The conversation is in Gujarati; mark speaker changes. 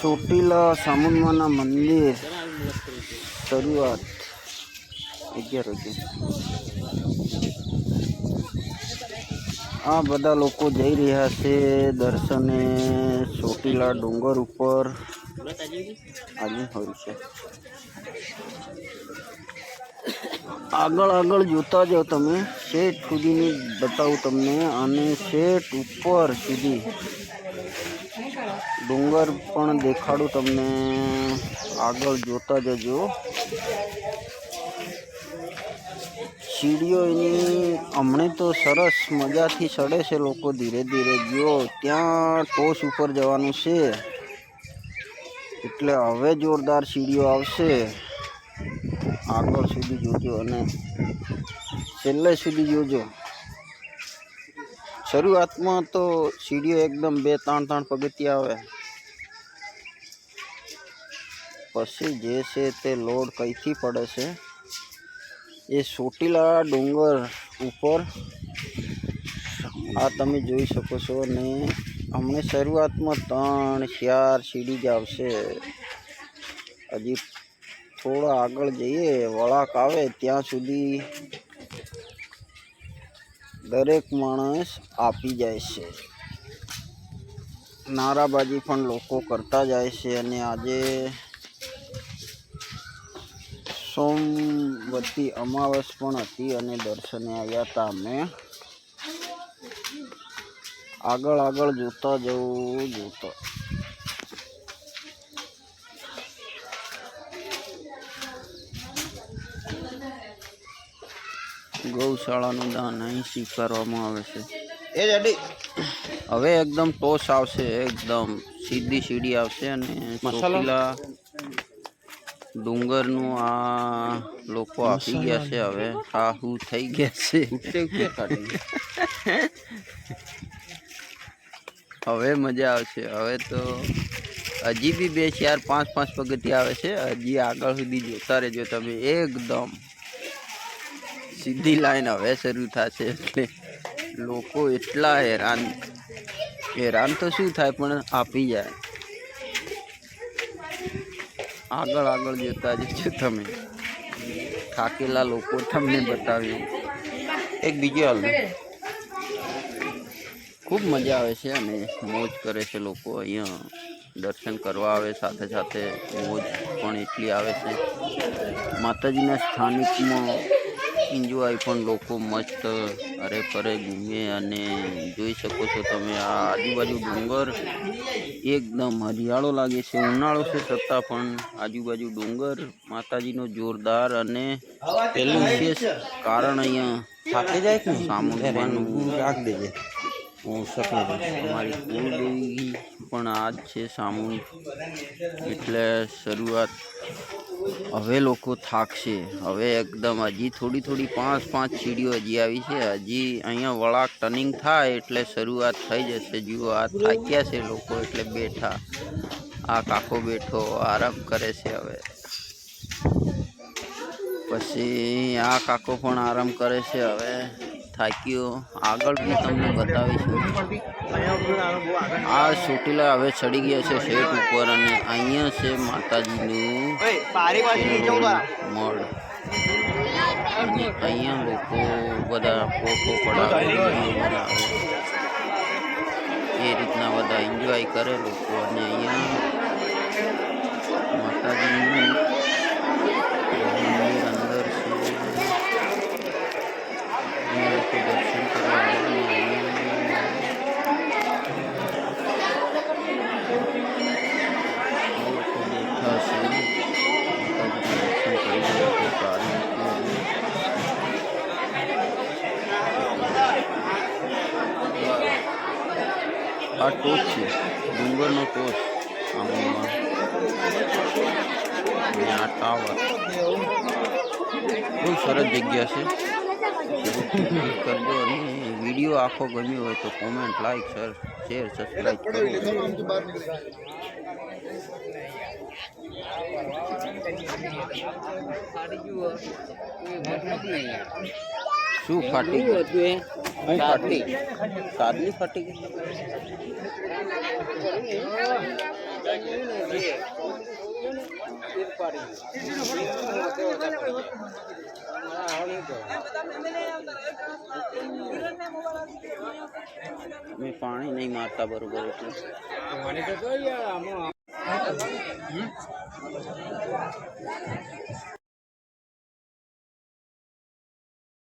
Speaker 1: ચોટીલા સામુંડમાના મંદિર શરૂઆત 11 વાગે। આ બધા લોકો જઈ રહ્યા છે દર્શને ચોટીલા ડુંગર ઉપર આવી હોય છે। આગળ આગળ જોતા જાઓ તમે, શેઠ સુધીની બતાવું તમને, અને શેઠ ઉપર સુધી ડુંગર પણ દેખાડું તમને। આગળ જોતા જજો। સીડીઓ એની હમણે તો સરસ મજાથી ચડે છે લોકો, ધીરે ધીરે। જો ત્યાં ટોચ ઉપર જવાનું છે એટલે હવે જોરદાર સીડીઓ આવશે। આગળ સુધી જોજો અને છેલ્લે સુધી જોજો। શરૂઆતમાં તો સીડીઓ એકદમ 2-3 પગથિયા આવે, પછી જે છે તે લોડ કઈથી પડે છે એ ચોટીલા ડુંગર ઉપર આ તમે જોઈ શકો છો। ને હમણે શરૂઆતમાં 3-4 સીડી જ આવશે। હજી થોડા આગળ જઈએ, વળાંક આવે ત્યાં સુધી દરેક માણસ આપી જાય છે। નારાબાજી પણ લોકો કરતા જાય છે। અને આજે સોમવતી અમાવસ પણ હતી અને દર્શને આવ્યા હતા અમે। આગળ આગળ જોતા જવું જોતા। ગૌશાળાનું દાન અહીં સ્વીકારવામાં આવે છે। હવે એકદમ ટોચ આવશે, એકદમ સીધી સીડી આવશે અને ચોટીલા ડુંગરનું આ લોકો આપી ગયા છે। હવે હાહુ થઈ ગયા છે। હવે મજા આવશે। હવે તો હજી બી 2-4-5 પગથિયા આવે છે। હજી આગળ સુધી જોતા રહેજો તમે। એકદમ સીધી લાઈન હવે શરૂ થશે એટલે લોકો એટલા હેરાન તો શું થાય પણ આપી જાય। આગળ આગળ જોતા જજો તમે। થાકેલા લોકો તમને બતાવ્યું। એક બીજો હાલ ખૂબ મજા આવે છે અને મોજ કરે છે લોકો। અહીંયા દર્શન કરવા આવે, સાથે સાથે મોજ પણ એટલી આવે છે। માતાજીના સ્થાનિકમાં એન્જોય પણ લોકો મસ્ત અરે ફરે ઘૂમે। અને જોઈ શકો છો તમે આ આજુબાજુ ડુંગર એકદમ હરિયાળો લાગે છે। ઉનાળો છે છતાં પણ આજુબાજુ ડુંગર માતાજીનો જોરદાર। અને પેલું વિશેષ કારણ અહીંયા સામુંડમાનું અમારી કુળદેવી પણ આ જ છે સામુંડ। એટલે શરૂઆત હવે લોકો થાકશે। હવે એકદમ હજી થોડી 5 સીડીઓ હજી આવી છે। હજી અહીંયા વળાંક ટર્નિંગ થાય એટલે શરૂઆત થઈ જશે। જુઓ આ થાક્યા છે લોકો એટલે બેઠા। આ કાકો બેઠો આરામ કરે છે। હવે પછી આ કાકો પણ આરામ કરે છે। હવે થાક્યો। આગળ બી તમને બતાવીશું। આ ચોટીલા હવે ચડી ગયા છે શેઠ ઉપર અને અહીંયા છે માતાજીનું મઢ। અને અહીંયા લોકો બધા ફોટો પડાવે, વિડીયો બનાવે, એ રીતના બધા એન્જોય કરે લોકો। અને અહીંયા માતાજીનું મંદિર અંદર છે, અહીંયા લોકો દર્શન કરવા આવે। અને અહીંયા લોકો બેઠા છે, માતાજીના દર્શન કરી રહ્યા છે। સારી આ ટોચ છે, ડુંગરનો ટોચ સામુંડમાં। અને આ ટાવર બહુ સરસ જગ્યા છે। કરજો અને વિડીયો આખો ગમ્યો હોય તો કોમેન્ટ, લાઈક, શેર, સબસ્ક્રાઈબ કરો। શું ફાટી ગયું? સાદલી ફાટી ગઈ। મેં પાણી નહીં મારતા બરોબર એટલે